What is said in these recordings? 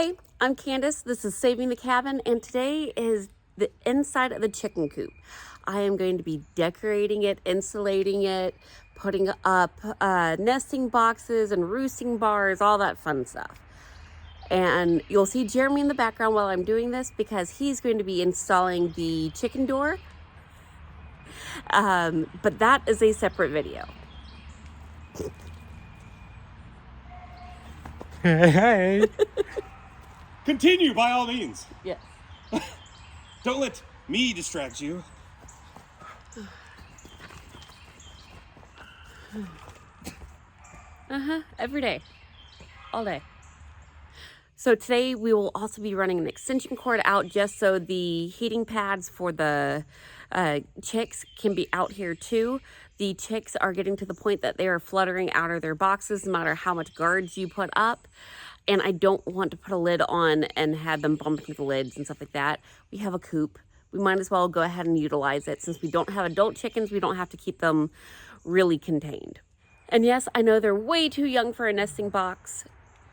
Hey, I'm Candace. This is Saving the Cabin, and today is the inside of the chicken coop. I am going to be decorating it, insulating it, putting up nesting boxes and roosting bars, all that fun stuff. And you'll see Jeremy in the background while I'm doing this because he's going to be installing the chicken door. But that is a separate video. Hey. Continue by all means. Yes. Don't let me distract you. Every day. All day. So today we will also be running an extension cord out just so the heating pads for the chicks can be out here too. The chicks are getting to the point that they are fluttering out of their boxes no matter how much guards you put up. And I don't want to put a lid on and have them bump into the lids and stuff like that. We have a coop. We might as well go ahead and utilize it. Since we don't have adult chickens, we don't have to keep them really contained. And yes, I know they're way too young for a nesting box,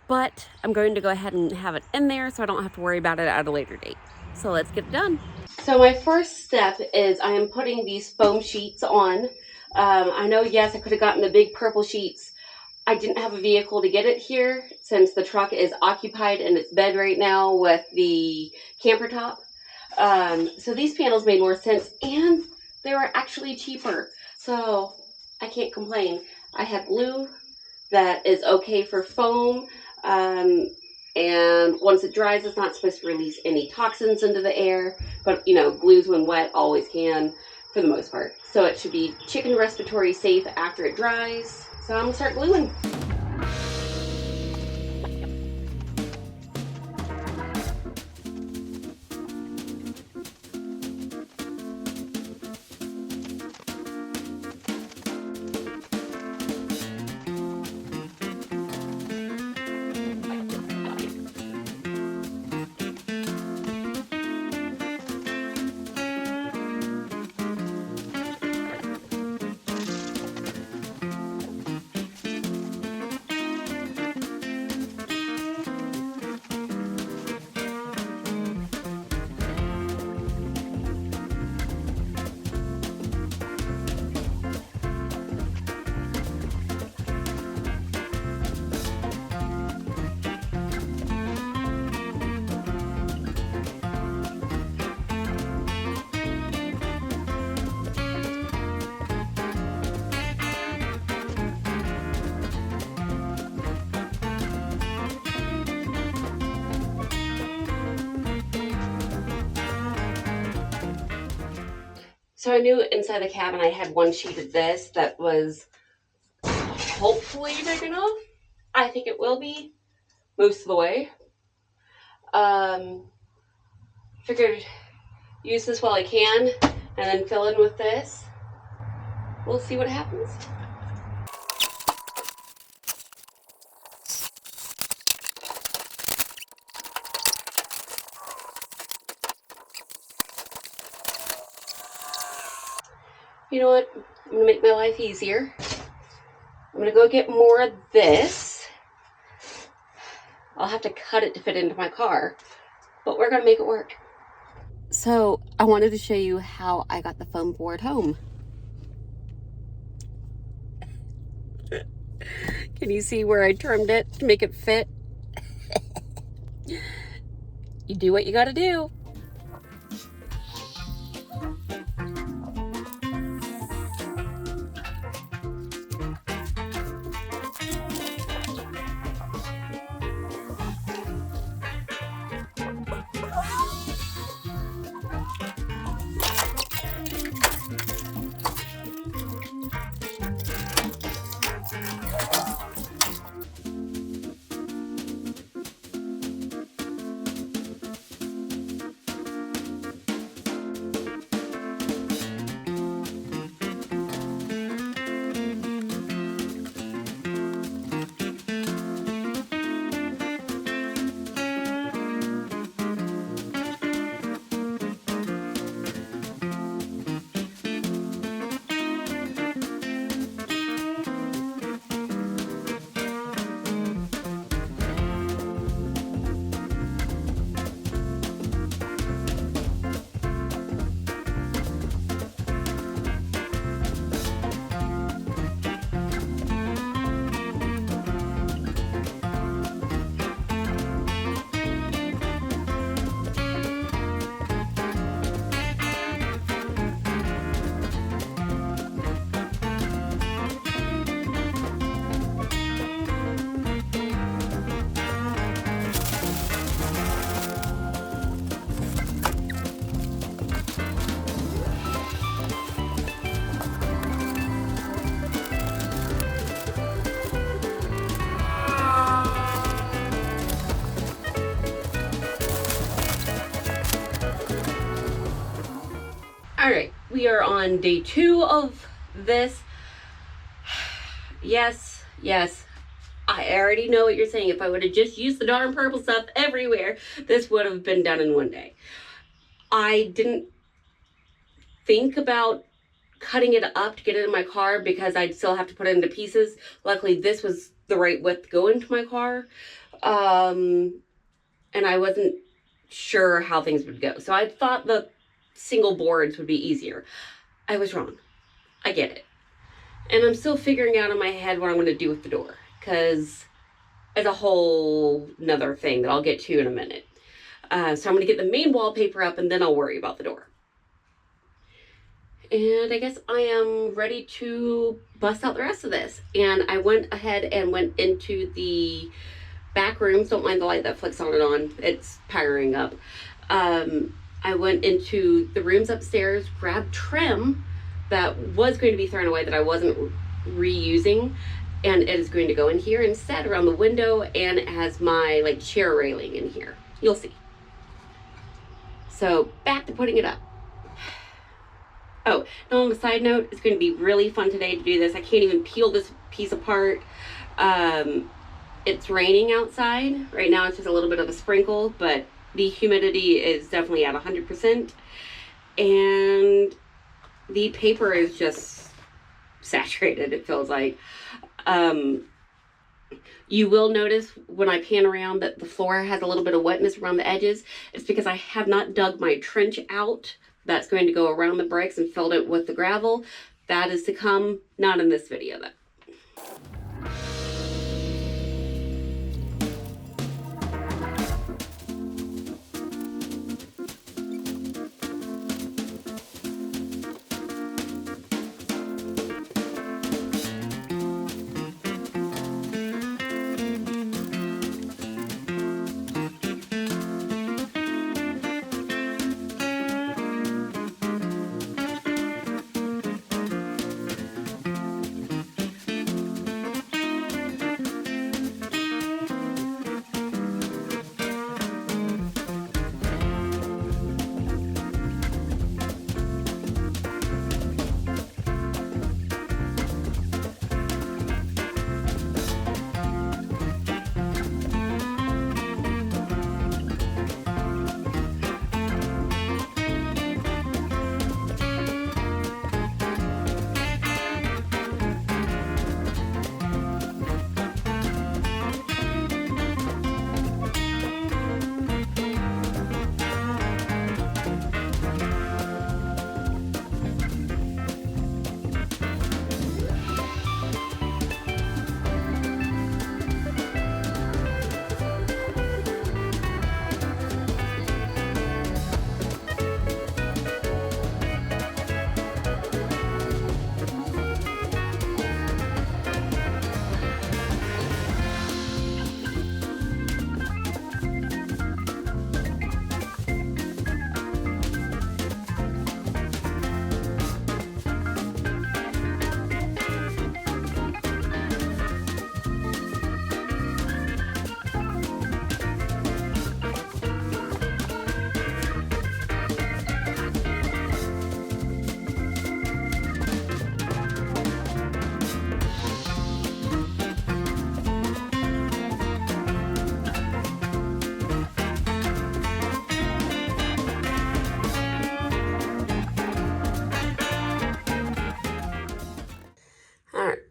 but I'm going to go ahead and have it in there so I don't have to worry about it at a later date. So let's get it done. So my first step is I am putting these foam sheets on. I know, yes, I could have gotten the big purple sheets. I didn't have a vehicle to get it here since the truck is occupied in its bed right now with the camper top. So these panels made more sense and they were actually cheaper. So I can't complain. I have glue that is okay for foam. And once it dries, it's not supposed to release any toxins into the air, but you know, glues when wet always can for the most part. So it should be chicken respiratory safe after it dries. So I'm gonna start gluing. So I knew inside the cabin I had one sheet of this that was hopefully big enough. I think it will be most of the way. Figured use this while I can and then fill in with this. We'll see what happens. You know what? I'm gonna make my life easier. I'm gonna go get more of this. I'll have to cut it to fit into my car, but we're gonna make it work. So I wanted to show you how I got the foam board home. Can you see where I trimmed it to make it fit? You do what you gotta do. we are on day 2 of this. Yes, I already know what you're saying. If I would have just used the darn purple stuff everywhere, this would have been done in one day. I didn't think about cutting it up to get it in my car because I'd still have to put it into pieces. Luckily, this was the right width to go into my car. And I wasn't sure how things would go. So I thought the single boards would be easier. I was wrong. I get it. And I'm still figuring out in my head what I'm going to do with the door, because it's a whole nother thing that I'll get to in a minute. So I'm going to get the main wallpaper up and then I'll worry about the door. And I guess I am ready to bust out the rest of this. And I went ahead and went into the back rooms. Don't mind the light that flicks on and on. It's powering up. I went into the rooms upstairs, grabbed trim that was going to be thrown away that I wasn't reusing, and it is going to go in here instead around the window, and it has my like chair railing in here. You'll see. So back to putting it up. Oh, and on a side note, it's going to be really fun today to do this. I can't even peel this piece apart. It's raining outside. Right now it's just a little bit of a sprinkle, but the humidity is definitely at 100%. And the paper is just saturated, it feels like. You will notice when I pan around that the floor has a little bit of wetness around the edges. It's because I have not dug my trench out. That's going to go around the bricks and filled it with the gravel. That is to come, not in this video though.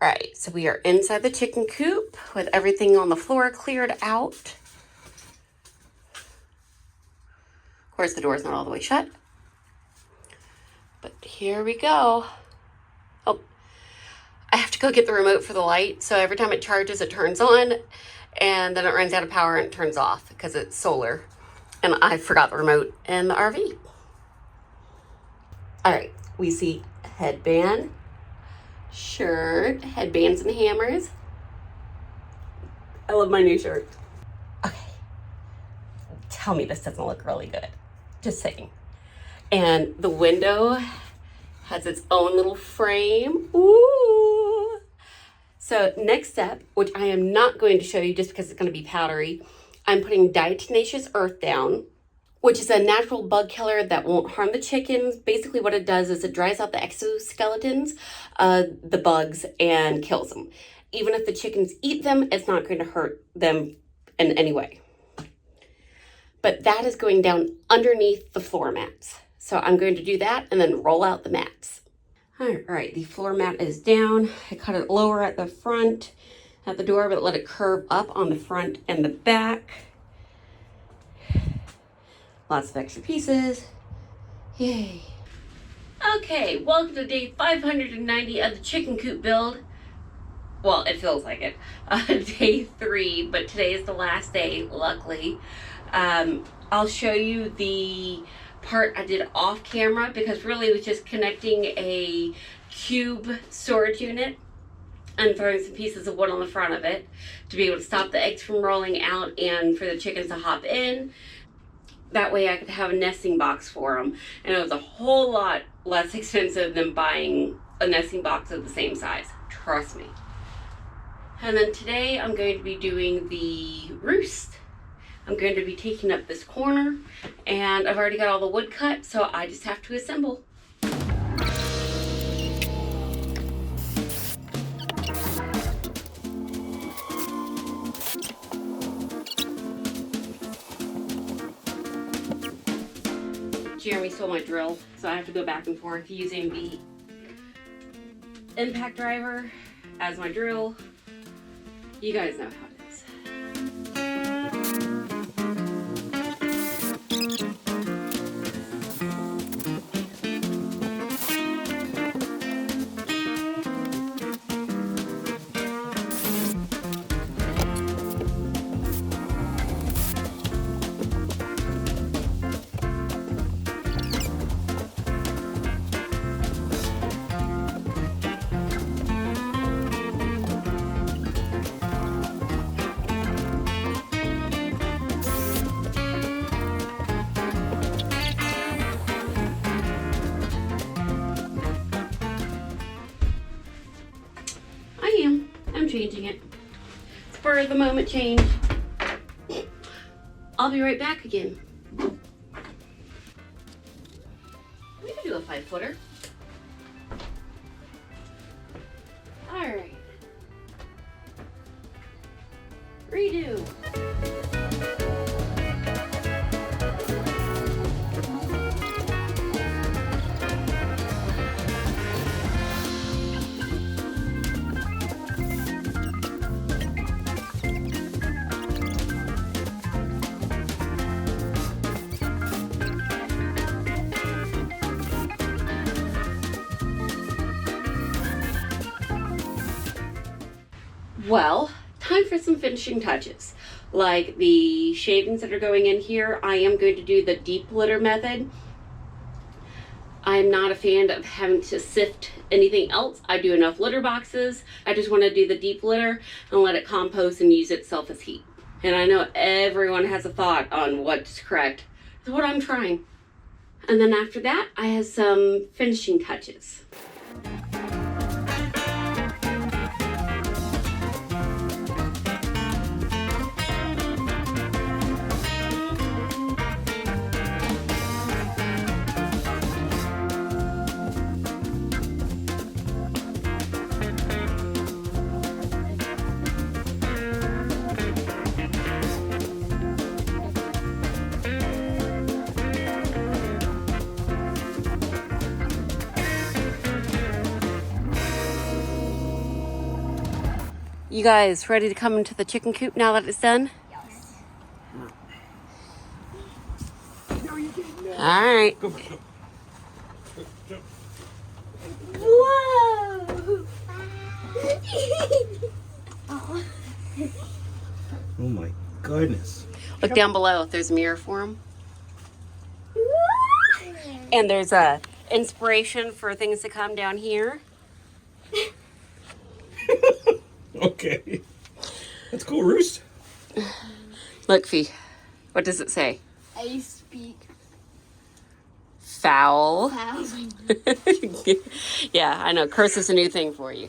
Alright, so we are inside the chicken coop with everything on the floor cleared out. Of course, the door is not all the way shut. But here we go. Oh, I have to go get the remote for the light. So every time it charges, it turns on. And then it runs out of power and it turns off because it's solar. And I forgot the remote in the RV. Alright, we see headband, shirt, headbands and hammers. I love my new shirt. Okay. Tell me this doesn't look really good. Just saying. And the window has its own little frame. Ooh. So next step, which I am not going to show you just because it's going to be powdery, I'm putting diatomaceous earth down which is a natural bug killer that won't harm the chickens. Basically what it does is it dries out the exoskeletons, the bugs, and kills them. Even if the chickens eat them, it's not going to hurt them in any way. But that is going down underneath the floor mats. So I'm going to do that and then roll out the mats. All right, the floor mat is down. I cut it lower at the front, at the door, but let it curve up on the front and the back. Lots of extra pieces. Yay. Okay, welcome to day 590 of the chicken coop build. Well, it feels like it. Day 3, but today is the last day, luckily. I'll show you the part I did off camera because really it was just connecting a cube storage unit and throwing some pieces of wood on the front of it to be able to stop the eggs from rolling out and for the chickens to hop in. That way I could have a nesting box for them. And it was a whole lot less expensive than buying a nesting box of the same size. Trust me. And then today I'm going to be doing the roost. I'm going to be taking up this corner and I've already got all the wood cut, so I just have to assemble. Jeremy stole my drill, so I have to go back and forth using the impact driver as my drill. You guys know how it is. I'm changing it. Spur of the moment change. I'll be right back again. We can do a 5-footer. All right. Redo. Well, time for some finishing touches. Like the shavings that are going in here, I am going to do the deep litter method. I'm not a fan of having to sift anything else. I do enough litter boxes. I just want to do the deep litter and let it compost and use itself as heat. And I know everyone has a thought on what's correct. That's what I'm trying. And then after that, I have some finishing touches. You guys ready to come into the chicken coop now that it's done? Yes. All right. Whoa! Oh my goodness. Look down below. There's a mirror for them. And there's a inspiration for things to come down here. Okay. That's cool, Roost. Look, Fee. What does it say? I speak Foul. foul. Yeah, I know. Curse is a new thing for you.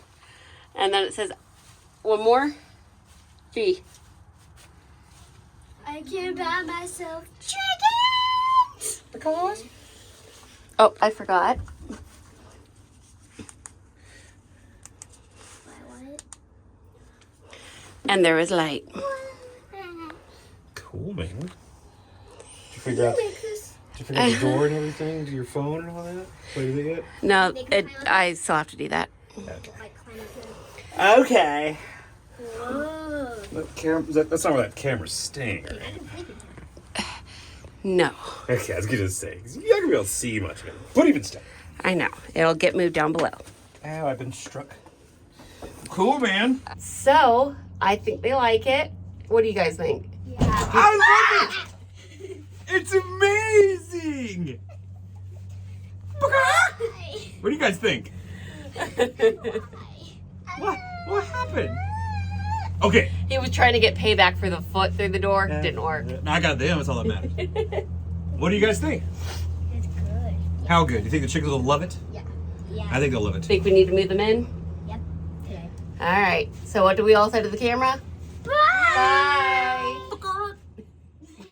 And then it says, one more. Fee. I can buy myself chicken. the colors? Oh, I forgot. And there is light. Cool, man. Did you figure out the door and everything? Do your phone and all that? Play with it yet? No, I still have to do that. Okay. Whoa. That's not where that camera's staying, right? No, Okay, I was gonna say, 'cause you're not gonna be able to see much of it. But even still. I know. It'll get moved down below. Ow, I've been struck. Cool, man. So, I think they like it. What do you guys think? I love it! It's amazing! What do you guys think? What happened? Okay. He was trying to get payback for the foot through the door. Didn't work. I got them, that's all that matters. What do you guys think? It's good. How good? You think the chickens will love it? Yeah. Yeah. I think they'll love it. Think we need to move them in? Yep. Today. All right. So what do we all say to the camera? Bye.